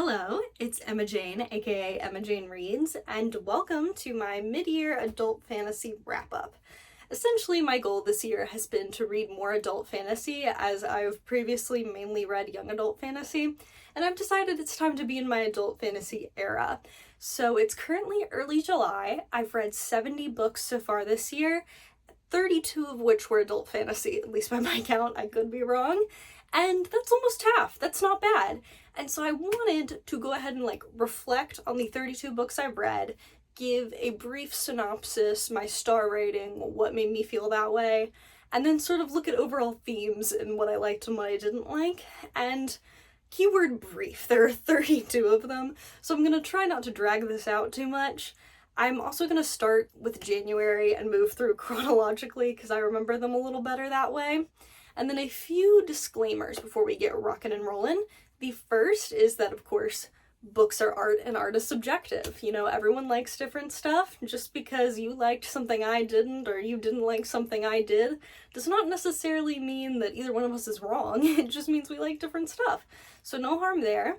Hello, it's Emma Jane, aka Emma Jane Reads, and welcome to my mid-year adult fantasy wrap-up. Essentially, my goal this year has been to read more adult fantasy, as I've previously mainly read young adult fantasy, and I've decided it's time to be in my adult fantasy era. So it's currently early July. I've read 70 books so far this year, 32 of which were adult fantasy, at least by my count. I could be wrong. And that's almost half. That's not bad. And so I wanted to go ahead and reflect on the 32 books I've read, give a brief synopsis, my star rating, what made me feel that way, and then sort of look at overall themes and what I liked and what I didn't like. And keyword brief, there are 32 of them, so I'm gonna try not to drag this out too much. I'm also gonna start with January and move through chronologically because I remember them a little better that way. And then a few disclaimers before we get rockin' and rollin'. The first is that, of course, books are art and art is subjective. You know, everyone likes different stuff. Just because you liked something I didn't or you didn't like something I did does not necessarily mean that either one of us is wrong. It just means we like different stuff. So no harm there.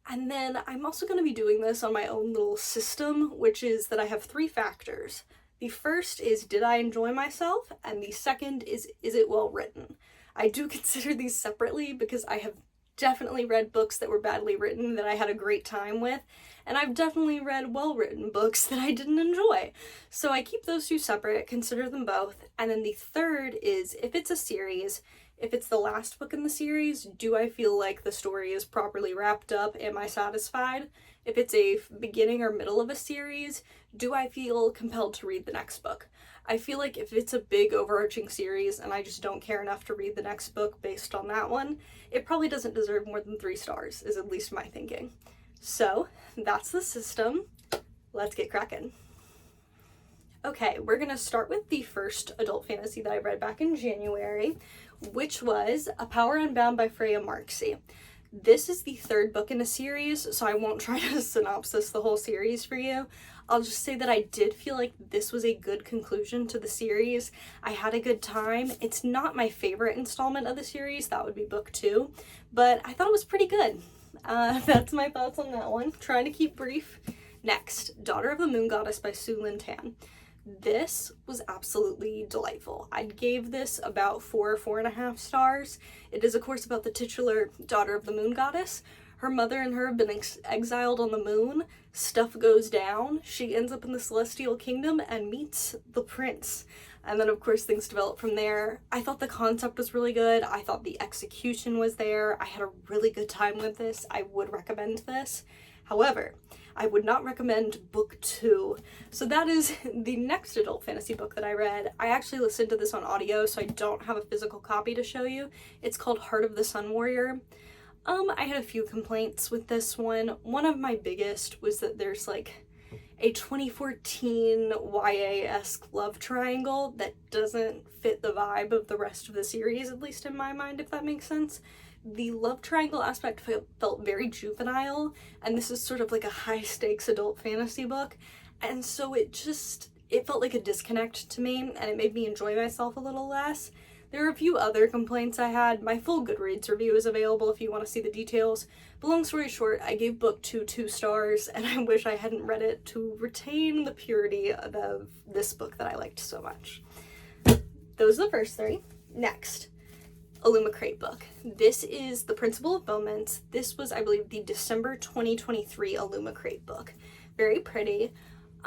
And then I'm also going to be doing this on my own little system, which is that I have 3 factors. The first is, did I enjoy myself? And the second is it well written? I do consider these separately because I have definitely read books that were badly written that I had a great time with, and I've definitely read well-written books that I didn't enjoy. So I keep those 2 separate, consider them both. And then the third is, if it's a series, if it's the last book in the series, do I feel like the story is properly wrapped up? Am I satisfied? If it's a beginning or middle of a series, do I feel compelled to read the next book? I feel like if it's a big overarching series and I just don't care enough to read the next book based on that one, it probably doesn't deserve more than 3 stars, is at least my thinking. So that's the system. Let's get cracking. Okay, we're gonna start with the first adult fantasy that I read back in January, which was A Power Unbound by Freya Marksey. This is the 3rd book in a series, so I won't try to synopsis the whole series for you. I'll just say that I did feel like this was a good conclusion to the series. I had a good time. It's not my favorite installment of the series, that would be book 2, but I thought it was pretty good. That's my thoughts on that one. Trying to keep brief. Next, Daughter of the Moon Goddess by Sue Lynn Tan. This was absolutely delightful. I gave this about 4.5 stars. It is, of course, about the titular Daughter of the Moon Goddess. Her mother and her have been exiled on the moon. Stuff goes down. She ends up in the Celestial Kingdom and meets the prince. And then, of course, things develop from there. I thought the concept was really good. I thought the execution was there. I had a really good time with this. I would recommend this. However, I would not recommend book 2. So that is the next adult fantasy book that I read. I actually listened to this on audio, so I don't have a physical copy to show you. It's called Heart of the Sun Warrior. I had a few complaints with this one. One of my biggest was that there's a 2014 YA-esque love triangle that doesn't fit the vibe of the rest of the series, at least in my mind, if that makes sense. The love triangle aspect felt very juvenile, and this is sort of like a high-stakes adult fantasy book, and so it felt like a disconnect to me, and it made me enjoy myself a little less. There are a few other complaints I had. My full Goodreads review is available if you want to see the details, but long story short, I gave book 2 2 stars, and I wish I hadn't read it to retain the purity of this book that I liked so much. Those are the first 3. Next, a Luma Crate book. This is The Principle of Moments. This was, I believe, the December 2023 Illuma Crate book. Very pretty.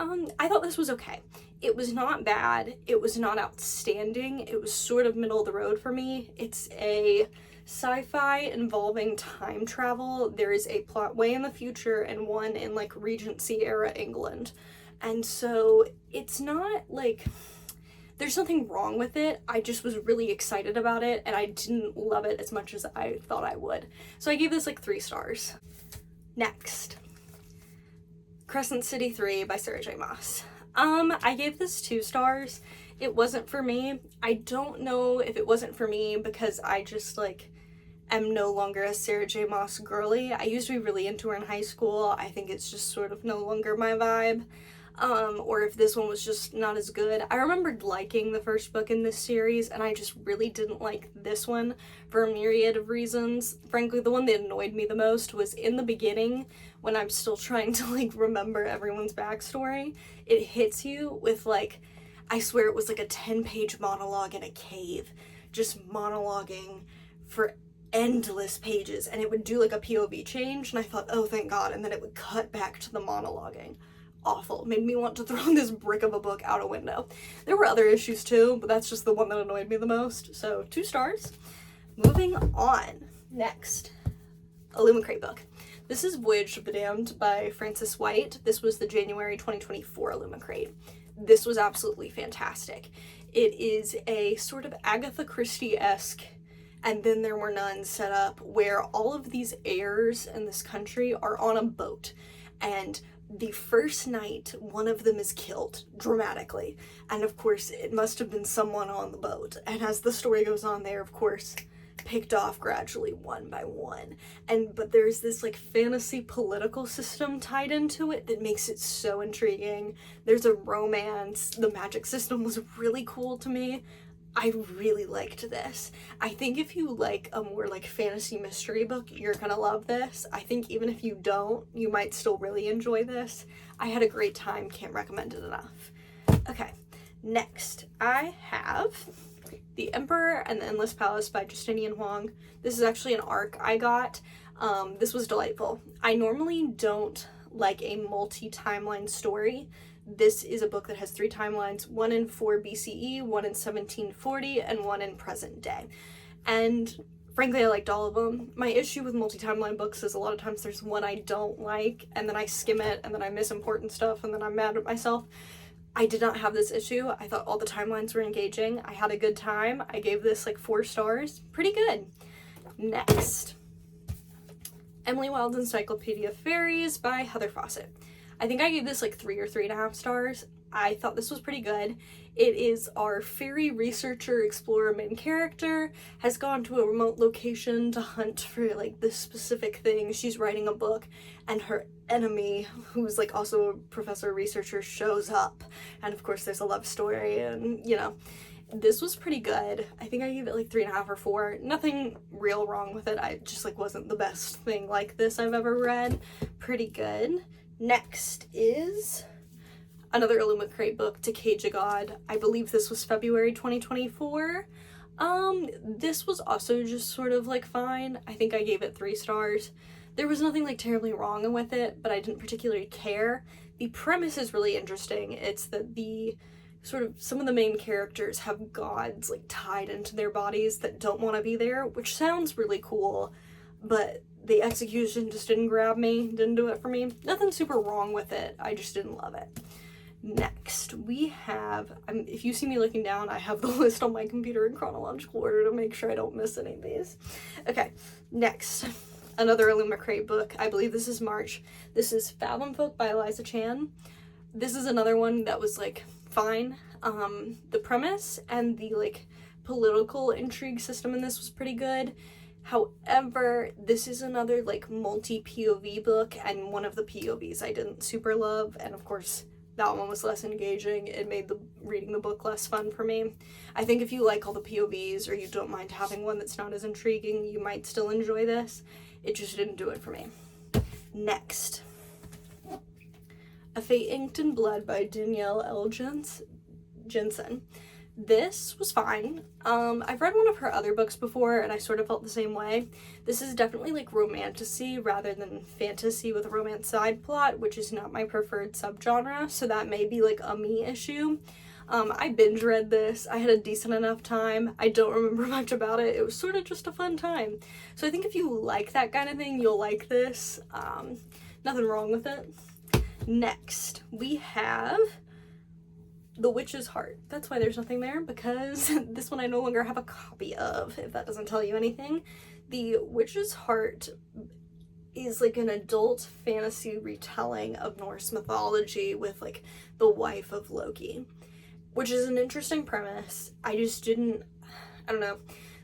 I thought this was okay. It was not bad. It was not outstanding. It was sort of middle of the road for me. It's a sci-fi involving time travel. There is a plot way in the future and one in Regency era England. And so it's not there's nothing wrong with it. I just was really excited about it and I didn't love it as much as I thought I would. So I gave this 3 stars. Next, Crescent City 3 by Sarah J. Maas. I gave this 2 stars. It wasn't for me. I don't know if it wasn't for me because I just am no longer a Sarah J. Maas girly. I used to be really into her in high school. I think it's just sort of no longer my vibe. or if this one was just not as good. I remembered liking the first book in this series, and I just really didn't like this one for a myriad of reasons. Frankly, the one that annoyed me the most was in the beginning, when I'm still trying to, like, remember everyone's backstory. It hits you with, like, I swear it was like a 10-page monologue in a cave, just monologuing for endless pages, and it would do like a POV change, and I thought, oh, thank God, and then it would cut back to the monologuing. Awful. Made me want to throw this brick of a book out a window. There were other issues too, but that's just the one that annoyed me the most. So 2 stars. Moving on. Next, a Illumicrate book. This is Voyage of the Damned by Frances White. This was the January 2024 Illumicrate. This was absolutely fantastic. It is a sort of Agatha Christie-esque And Then There Were None set up, where all of these heirs in this country are on a boat, and the first night one of them is killed dramatically, and of course it must have been someone on the boat, and as the story goes on, they're of course picked off gradually one by one, but there's this like fantasy political system tied into it that makes it so intriguing. There's a romance. The magic system was really cool to me. I really liked this. I think if you like a more like fantasy mystery book, you're gonna love this. I think even if you don't, you might still really enjoy this. I had a great time, can't recommend it enough. Okay, next I have The Emperor and the Endless Palace by Justinian Huang. This is actually an ARC I got. This was delightful. I normally don't like a multi-timeline story. This is a book that has 3 timelines, one in 4 BCE, one in 1740, and one in present day. And frankly, I liked all of them. My issue with multi-timeline books is a lot of times there's one I don't like, and then I skim it, and then I miss important stuff, and then I'm mad at myself. I did not have this issue. I thought all the timelines were engaging. I had a good time. I gave this like 4 stars. Pretty good. Next, Emily Wilde's Encyclopedia of Fairies by Heather Fawcett. I think I gave this like 3 or 3.5 stars. I thought this was pretty good. It is our fairy researcher explorer main character has gone to a remote location to hunt for like this specific thing. She's writing a book, and her enemy, who's like also a professor researcher, shows up. And of course there's a love story, and you know, this was pretty good. I think I gave it like 3.5 or 4. Nothing real wrong with it. I just like wasn't the best thing like this I've ever read. Pretty good. Next is another Illumicrate book, To Cage a God. I believe this was February 2024. This was also just sort of like fine. I think I gave it 3 stars. There was nothing like terribly wrong with it, but I didn't particularly care. The premise is really interesting. It's that some of the main characters have gods like tied into their bodies that don't want to be there, which sounds really cool, but the execution just didn't grab me, didn't do it for me. Nothing super wrong with it, I just didn't love it. Next, we have, if you see me looking down, I have the list on my computer in chronological order to make sure I don't miss any of these. Okay, next, another Illumicrate book. I believe this is March. This is Fathom Folk by Eliza Chan. This is another one that was like fine. The premise and the like political intrigue system in this was pretty good. However, this is another like multi-POV book, and one of the POVs I didn't super love, and of course that one was less engaging. It made reading the book less fun for me. I think if you like all the POVs, or you don't mind having one that's not as intriguing, you might still enjoy this. It just didn't do it for me. Next, A Fate Inked in Blood by Danielle L. Jensen. This was fine. I've read one of her other books before, and I sort of felt the same way. This is definitely like romantasy rather than fantasy with a romance side plot, which is not my preferred subgenre, so that may be like a me issue. I binge read this. I had a decent enough time. I don't remember much about it. It was sort of just a fun time. So I think if you like that kind of thing, you'll like this. Nothing wrong with it. Next, we have The Witch's Heart. That's why there's nothing there, because this one I no longer have a copy of, if that doesn't tell you anything. The Witch's Heart is like an adult fantasy retelling of Norse mythology with like the wife of Loki, which is an interesting premise. I don't know.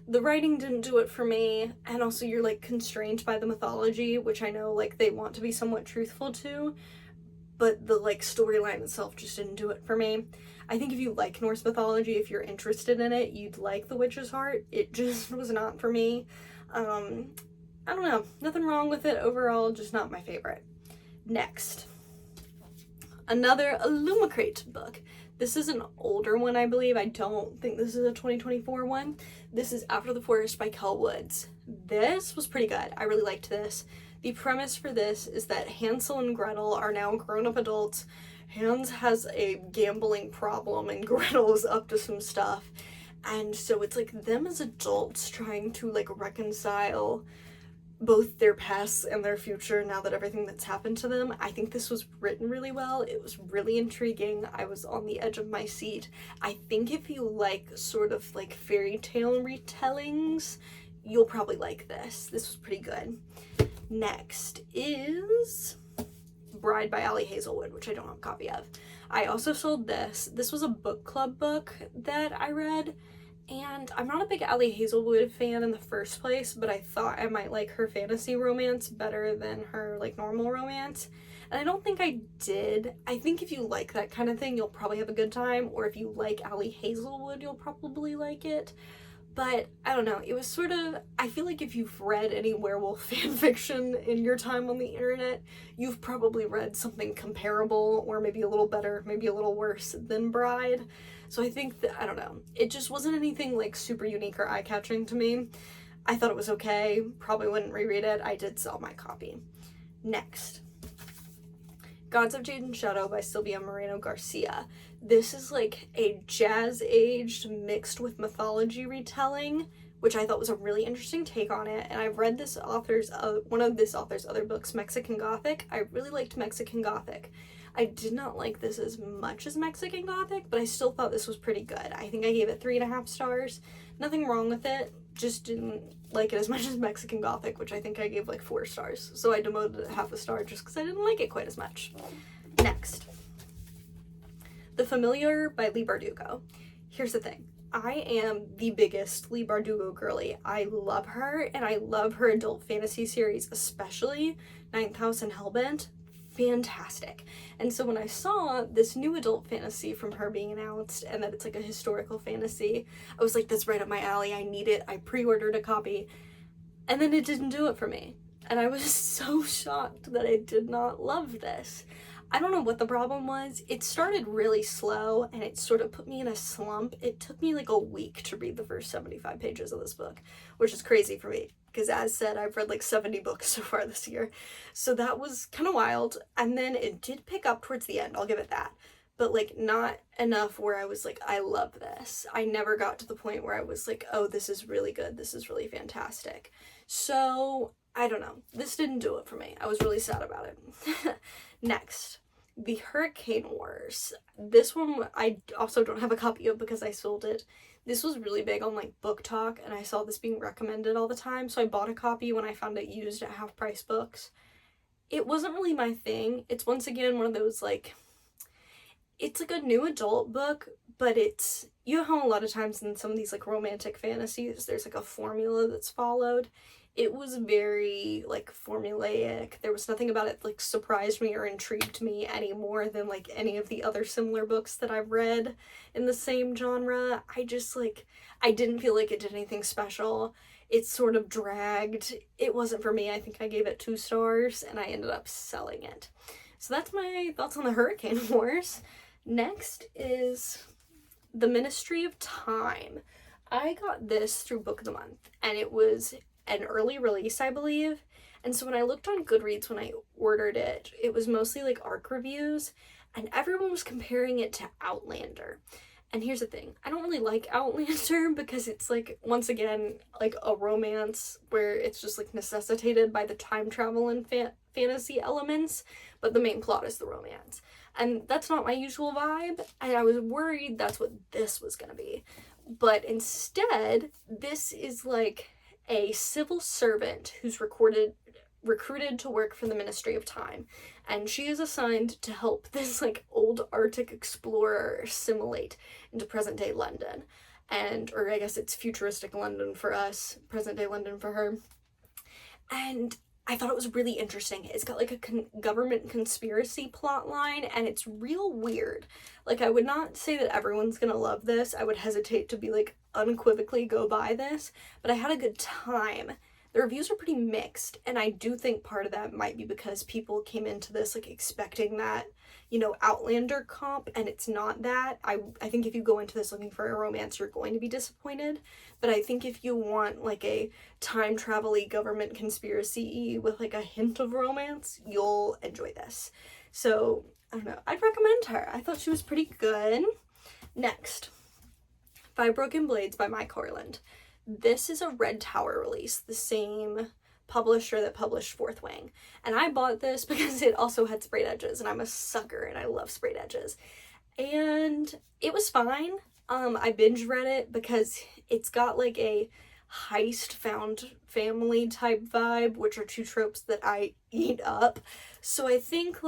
The writing didn't do it for me, and also you're like constrained by the mythology, which I know like they want to be somewhat truthful to, but the like storyline itself just didn't do it for me. I think if you like Norse mythology, if you're interested in it, you'd like The Witch's Heart. It just was not for me. I don't know, nothing wrong with it overall, just not my favorite. Next, another Illumicrate book. This is an older one, I believe. I don't think this is a 2024 one. This is After the Forest by Kel Woods. This was pretty good. I really liked this. The premise for this is that Hansel and Gretel are now grown-up adults. Hans has a gambling problem and Gretel is up to some stuff. And so it's like them as adults trying to like reconcile both their past and their future now that everything that's happened to them. I think this was written really well. It was really intriguing. I was on the edge of my seat. I think if you like sort of like fairy tale retellings, you'll probably like this. This was pretty good. Next is Bride by Ali Hazelwood, which I don't have a copy of. I also sold this. This was a book club book that I read, and I'm not a big Ali Hazelwood fan in the first place, but I thought I might like her fantasy romance better than her like normal romance, and I don't think I did. I think if you like that kind of thing, you'll probably have a good time, or if you like Ali Hazelwood, you'll probably like it. But I don't know, it was sort of, I feel like if you've read any werewolf fan fiction in your time on the internet, you've probably read something comparable, or maybe a little better, maybe a little worse than Bride. So I think that, I don't know, it just wasn't anything like super unique or eye-catching to me. I thought it was okay, probably wouldn't reread it. I did sell my copy. Next, Gods of Jade and Shadow by Silvia Moreno Garcia. This is like a jazz-aged mixed with mythology retelling, which I thought was a really interesting take on it. And I've read this author's, one of this author's other books, Mexican Gothic. I really liked Mexican Gothic. I did not like this as much as Mexican Gothic, but I still thought this was pretty good. I think I gave it 3.5 stars. Nothing wrong with it, just didn't like it as much as Mexican Gothic, which I think I gave like 4 stars. So I demoted it 0.5 star just because I didn't like it quite as much. Next, The Familiar by Leigh Bardugo. Here's the thing. I am the biggest Leigh Bardugo girly. I love her, and I love her adult fantasy series, especially Ninth House and Hellbent. Fantastic. And so when I saw this new adult fantasy from her being announced, and that it's like a historical fantasy, I was like, that's right up my alley. I need it. I pre-ordered a copy, and then it didn't do it for me. And I was so shocked that I did not love this. I don't know what the problem was. It started really slow, and it sort of put me in a slump. It took me like a week to read the first 75 pages of this book, which is crazy for me, because as said, I've read like 70 books so far this year. So that was kind of wild. And then it did pick up towards the end, I'll give it that. But like not enough where I was like, I love this. I never got to the point where I was like, oh, this is really good. This is really fantastic. So I don't know. This didn't do it for me. I was really sad about it. Next, The Hurricane Wars. This one I also don't have a copy of because I sold it. This was really big on like Book Talk, and I saw this being recommended all the time, so I bought a copy when I found it used at Half Price Books. It wasn't really my thing. It's once again one of those like, it's like a new adult book, but it's, you know how a lot of times in some of these like romantic fantasies, there's like a formula that's followed. It was very like formulaic. There was nothing about it like surprised me or intrigued me any more than like any of the other similar books that I've read in the same genre. I just like, I didn't feel like it did anything special. It sort of dragged. It wasn't for me. I think I gave it 2 stars and I ended up selling it. So that's my thoughts on The Hurricane Wars. Next is The Ministry of Time. I got this through Book of the Month, and it was an early release, I believe. And so when I looked on Goodreads when I ordered it, it was mostly like ARC reviews, and everyone was comparing it to Outlander. And here's the thing, I don't really like Outlander because it's like, once again, like a romance where it's just like necessitated by the time travel and fantasy elements, but the main plot is the romance. And that's not my usual vibe, and I was worried that's what this was gonna be. But instead, this is like a civil servant who's recruited to work for the Ministry of Time, and she is assigned to help this like old Arctic explorer assimilate into present day London, or I guess it's futuristic London for us, present day London for her. And I thought it was really interesting. It's got like a government conspiracy plot line, and it's real weird. Like, I would not say that everyone's gonna love this. I would hesitate to be like unequivocally go buy this, but I had a good time. The reviews are pretty mixed, and I do think part of that might be because people came into this like expecting that, you know, Outlander comp, and it's not that. I think if you go into this looking for a romance, you're going to be disappointed. But I think if you want like a time travel-y government conspiracy with like a hint of romance, you'll enjoy this. So, I don't know. I'd recommend her. I thought she was pretty good. Next, Five Broken Blades by Mike Horland. This is a Red Tower release, the same publisher that published Fourth Wing. And I bought this because it also had sprayed edges, and I'm a sucker and I love sprayed edges. And it was fine. I binge read it because it's got like a heist found family type vibe, which are two tropes that I eat up. So I think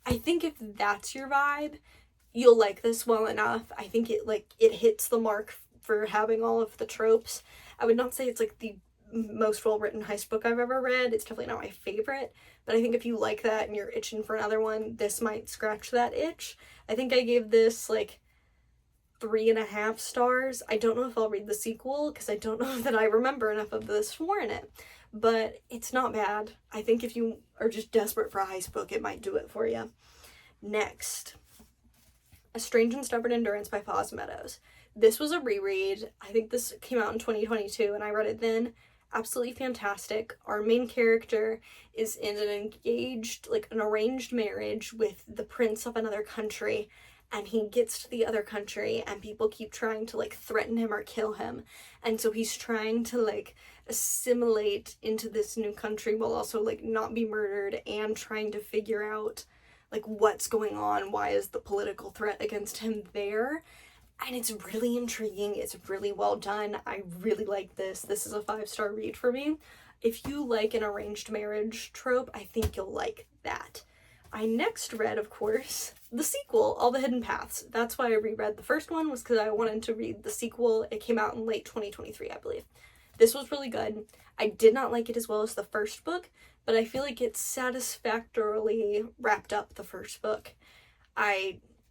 if that's your vibe, you'll like this well enough. I think it hits the mark for having all of the tropes. I would not say it's like the most well-written heist book I've ever read. It's definitely not my favorite, but I think if you like that and you're itching for another one, this might scratch that itch. I think I gave this like 3.5 stars. I don't know if I'll read the sequel because I don't know that I remember enough of this war in it, but it's not bad. I think if you are just desperate for a heist book, it might do it for you. Next, A Strange and Stubborn Endurance by Foz Meadows. This was a reread. I think this came out in 2022 and I read it then. Absolutely fantastic. Our main character is in an arranged marriage with the prince of another country, and he gets to the other country and people keep trying to like threaten him or kill him. And so he's trying to like assimilate into this new country while also like not be murdered, and trying to figure out like what's going on, why is the political threat against him there. And it's really intriguing. It's really well done. I really like this. This is a 5-star read for me. If you like an arranged marriage trope, I think you'll like that. I next read, of course, the sequel, All the Hidden Paths. That's why I reread the first one, was because I wanted to read the sequel. It came out in late 2023, I believe. This was really good. I did not like it as well as the first book, but I feel like it satisfactorily wrapped up the first book.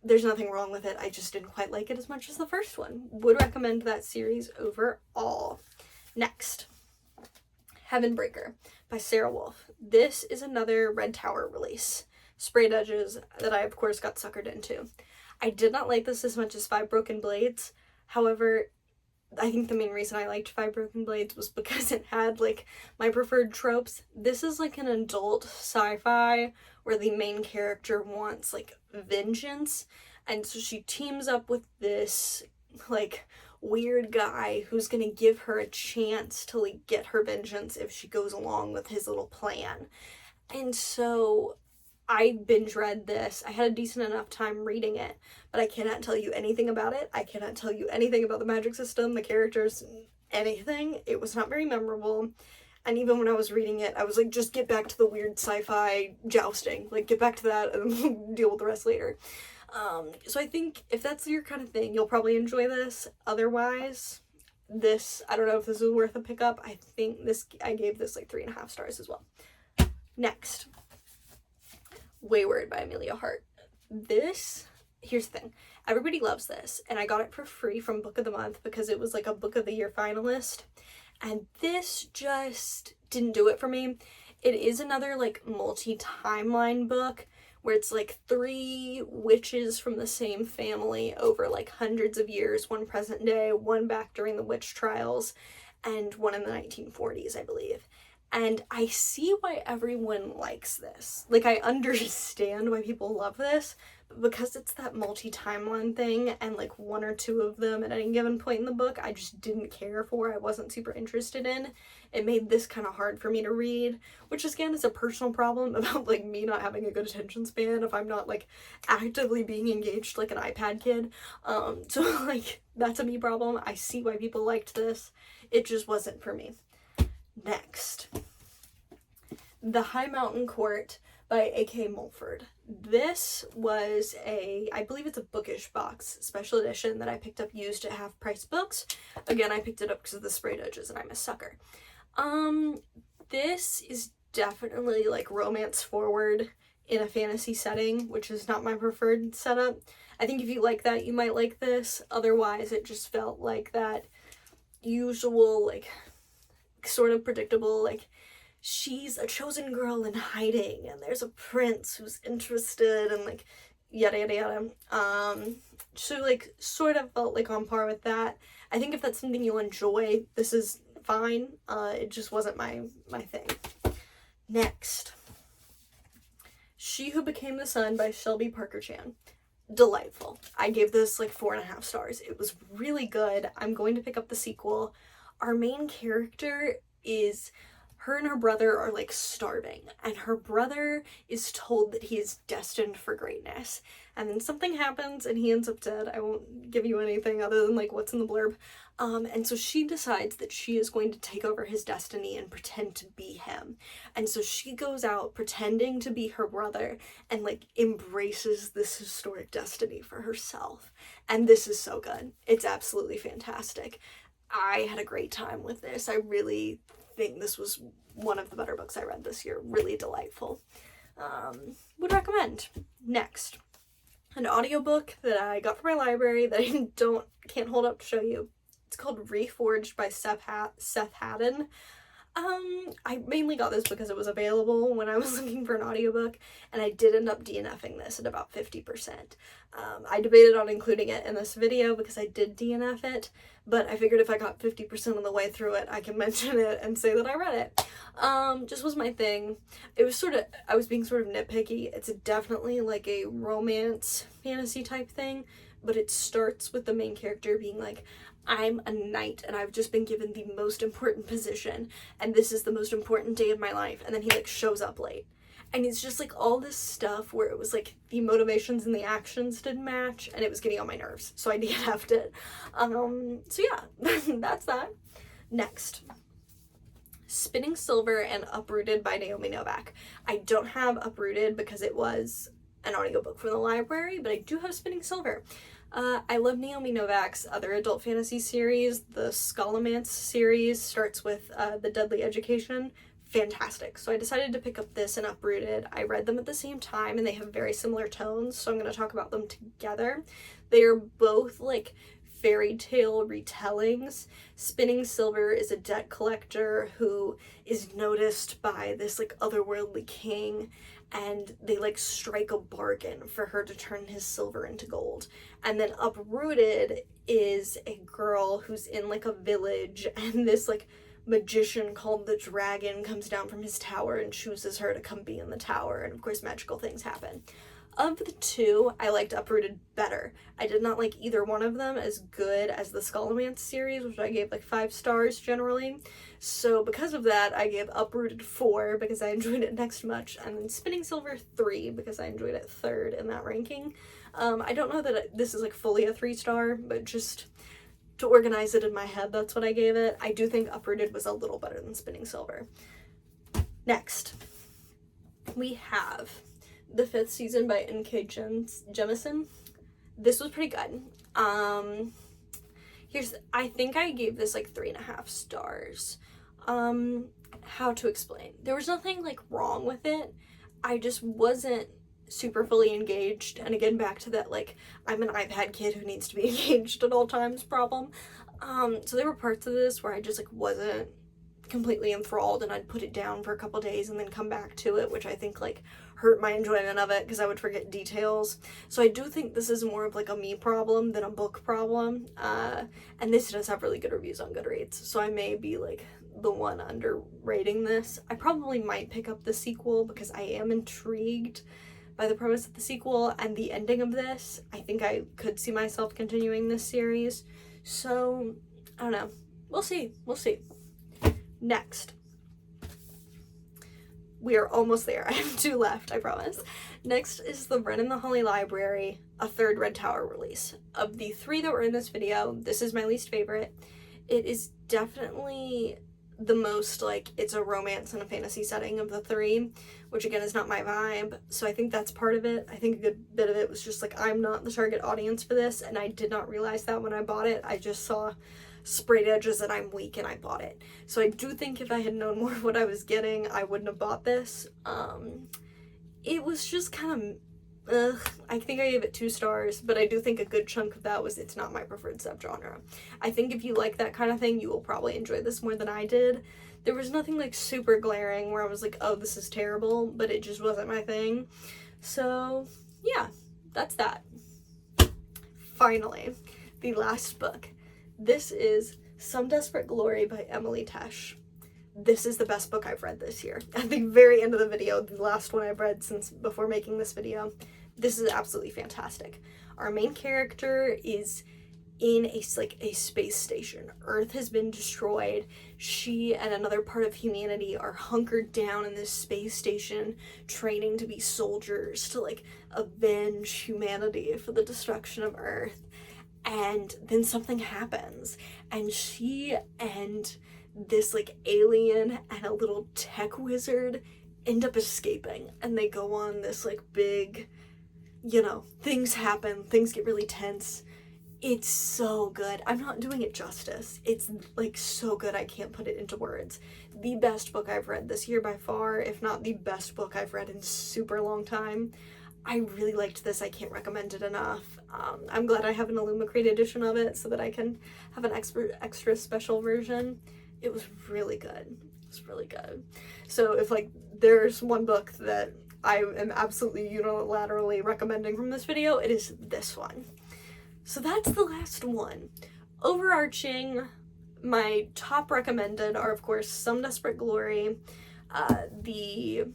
There's nothing wrong with it. I just didn't quite like it as much as the first one. Would recommend that series overall. Next, Heavenbreaker by Sarah Wolf. This is another Red Tower release. Sprayed edges that I, of course, got suckered into. I did not like this as much as Five Broken Blades. However, I think the main reason I liked Five Broken Blades was because it had, like, my preferred tropes. This is, like, an adult sci-fi where the main character wants, like, vengeance. And so she teams up with this, like, weird guy who's gonna give her a chance to, like, get her vengeance if she goes along with his little plan. And so I binge read this. I had a decent enough time reading it, but I cannot tell you anything about it. I cannot tell you anything about the magic system, the characters, anything. It was not very memorable. And even when I was reading it, I was like, just get back to the weird sci-fi jousting. Like, get back to that and deal with the rest later. So I think if that's your kind of thing, you'll probably enjoy this. Otherwise, I don't know if this is worth a pickup. I gave this like 3.5 stars as well. Next, Wayward by Amelia Hart. Here's the thing. Everybody loves this, and I got it for free from Book of the Month because it was like a Book of the Year finalist. And this just didn't do it for me. It is another like multi-timeline book where it's like 3 witches from the same family over like hundreds of years, one present day, one back during the witch trials, and one in the 1940s, I believe. And I see why everyone likes this. Like, I understand why people love this, but because it's that multi-timeline thing and like 1 or 2 of them at any given point in the book I just didn't care for, I wasn't super interested in, it made this kind of hard for me to read, which again is a personal problem about like me not having a good attention span if I'm not like actively being engaged like an iPad kid. So like that's a me problem. I see why people liked this. It just wasn't for me. Next, The High Mountain Court by A.K. Mulford. This was I believe it's a Bookish box special edition that I picked up used at Half Price Books. Again, I picked it up because of the sprayed edges and I'm a sucker. This is definitely like romance forward in a fantasy setting, which is not my preferred setup. I think if you like that, you might like this. Otherwise, it just felt like that usual, like, sort of predictable, like, she's a chosen girl in hiding, and there's a prince who's interested, and, like, yada yada yada. So, like, sort of felt like on par with that. I think if that's something you'll enjoy, this is fine. It just wasn't my thing. Next, She Who Became the Sun by Shelby Parker Chan. Delightful. I gave this like 4.5 stars. It was really good. I'm going to pick up the sequel. Our main character is, her and her brother are like starving, and her brother is told that he is destined for greatness, and then something happens and he ends up dead. I won't give you anything other than like what's in the blurb. And so she decides that she is going to take over his destiny and pretend to be him. And so she goes out pretending to be her brother and like embraces this historic destiny for herself. And this is so good. It's absolutely fantastic. I had a great time with this. I really think this was one of the better books I read this year. Really delightful. Would recommend. Next, an audiobook that I got from my library that I can't hold up to show you. It's called Reforged by Seth Haddon. I mainly got this because it was available when I was looking for an audiobook, and I did end up DNFing this at about 50%. I debated on including it in this video because I did DNF it, but I figured if I got 50% of the way through it, I can mention it and say that I read it. Just was my thing. It was I was being sort of nitpicky. It's definitely like a romance fantasy type thing, but it starts with the main character being like, I'm a knight and I've just been given the most important position and this is the most important day of my life, and then he like shows up late. And it's just like all this stuff where it was like the motivations and the actions didn't match, and it was getting on my nerves, so I DNF'd it. So yeah, that's that. Next, Spinning Silver and Uprooted by Naomi Novak. I don't have Uprooted because it was an audiobook from the library, but I do have Spinning Silver. I love Naomi Novak's other adult fantasy series. The Scholomance series starts with The Deadly Education. Fantastic. So I decided to pick up this and Uprooted. I read them at the same time and they have very similar tones, so I'm going to talk about them together. They are both like fairy tale retellings. Spinning Silver is a debt collector who is noticed by this like otherworldly king, and they like strike a bargain for her to turn his silver into gold. And then Uprooted is a girl who's in like a village, and this like magician called the Dragon comes down from his tower and chooses her to come be in the tower, and of course magical things happen. Of the two, I liked Uprooted better. I did not like either one of them as good as the Scholomance series, which I gave like 5 stars generally. So because of that, I gave Uprooted 4 because I enjoyed it next much, and then Spinning Silver 3 because I enjoyed it 3rd in that ranking. I don't know that this is like fully a 3-star, but just to organize it in my head, that's what I gave it. I do think Uprooted was a little better than Spinning Silver. Next, we have the 5th season by N.K. Jemisin. This was pretty good. I think I gave this like 3.5 stars. How to explain? There was nothing like wrong with it. I just wasn't super fully engaged, and again back to that like I'm an iPad kid who needs to be engaged at all times problem. So there were parts of this where I just like wasn't completely enthralled, and I'd put it down for a couple days and then come back to it, which I think like hurt my enjoyment of it because I would forget details. So I do think this is more of like a me problem than a book problem, and this does have really good reviews on Goodreads, so I may be like the one underrating this. I probably might pick up the sequel because I am intrigued by the premise of the sequel and the ending of this. I think I could see myself continuing this series, so I don't know. We'll see. Next, we are almost there. I have 2 left, I promise. Next is The Wren in the Holly Library, a 3rd Red Tower release. Of the 3 that were in this video, this is my least favorite. It is definitely the most like it's a romance in a fantasy setting of the 3, which again is not my vibe, so I think that's part of it. I think a good bit of it was just like I'm not the target audience for this, and I did not realize that when I bought it. I just saw sprayed edges and I'm weak and I bought it. So I do think if I had known more of what I was getting, I wouldn't have bought this. It was just kind of, I think I gave it 2 stars, but I do think a good chunk of that was it's not my preferred subgenre. I think if you like that kind of thing, you will probably enjoy this more than I did. There was nothing like super glaring where I was like, oh, this is terrible, but it just wasn't my thing. So yeah, that's that. Finally, the last book. This is Some Desperate Glory by Emily Tesh. This is the best book I've read this year. At the very end of the video, the last one I've read since before making this video, this is absolutely fantastic. Our main character is in a space station. Earth has been destroyed. She and another part of humanity are hunkered down in this space station, training to be soldiers to like avenge humanity for the destruction of Earth. And then something happens, and she and this like alien and a little tech wizard end up escaping, and they go on this like big, things happen, things get really tense. It's so good. I'm not doing it justice. It's like so good I can't put it into words. The best book I've read this year by far, if not the best book I've read in super long time. I really liked this. I can't recommend it enough. I'm glad I have an Illumicrate edition of it so that I can have an extra special version. It was really good. It's really good. So if like there's one book that I am absolutely unilaterally recommending from this video, it is this one. So that's the last one. Overarching, my top recommended are of course Some Desperate Glory, the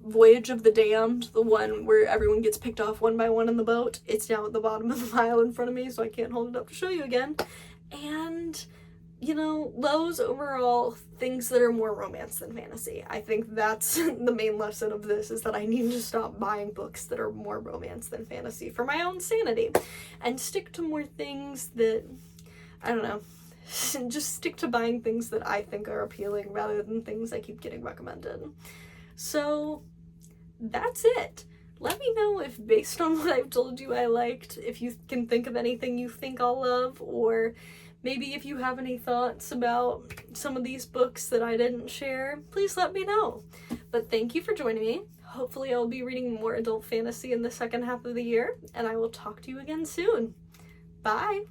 Voyage of the Damned, the one where everyone gets picked off one by one in the boat. It's down at the bottom of the pile in front of me, so I can't hold it up to show you again. And those overall things that are more romance than fantasy. I think that's the main lesson of this, is that I need to stop buying books that are more romance than fantasy for my own sanity and stick to more things that, I don't know, just stick to buying things that I think are appealing rather than things I keep getting recommended. So that's it. Let me know if, based on what I've told you I liked, if you can think of anything you think I'll love, or maybe if you have any thoughts about some of these books that I didn't share, please let me know. But thank you for joining me. Hopefully I'll be reading more adult fantasy in the second half of the year, and I will talk to you again soon. Bye!